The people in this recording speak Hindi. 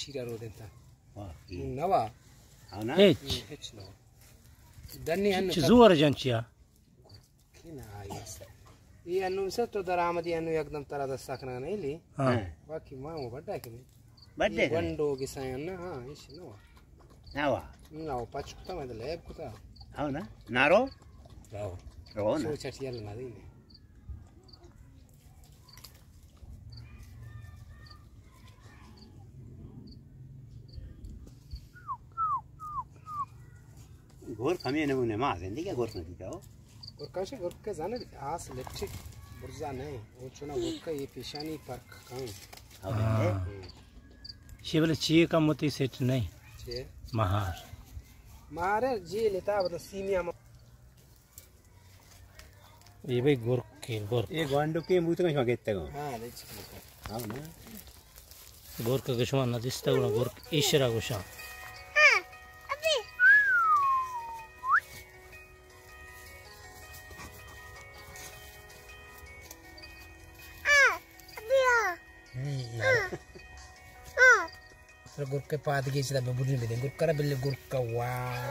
shira rodenta. Wah. Nawa. Ana? Hiç nawa. Danni hannu. Zuwar janchiya. Kina ayas. ये अन्नू से तो दरामदी अन्नू एकदम तरह दस सकना नहीं ली बाकी माँ वो बड़ा कि नहीं बड़े वंडो की साइन ना हाँ इसी ना वो पचकता मैं तो लेब कुता हाँ ना नारो रो ना सोच चटिया लना दी ने गोर कमी है ना मुझे माँ ज़िंदगी क्या गोर नहीं दिखाओ और कैसे गोर के जाने आस इलेक्ट्रिक बुर्जा नहीं वो चुना गोर का ये पेशानी पर काम शिवले ची का मोती सेट नहीं महार मारे जी लेता बता सीमिया ये भाई गोर ये गांडो के मुँह तो कहीं भागते हो हाँ ले चिकन हाँ ना गोर का कुछ मानना दिसता है गोर ईश्वरा कुछ गुर के पाद की चीज़ बुरी भी दे गुर कर बिल्ली गुर का वाह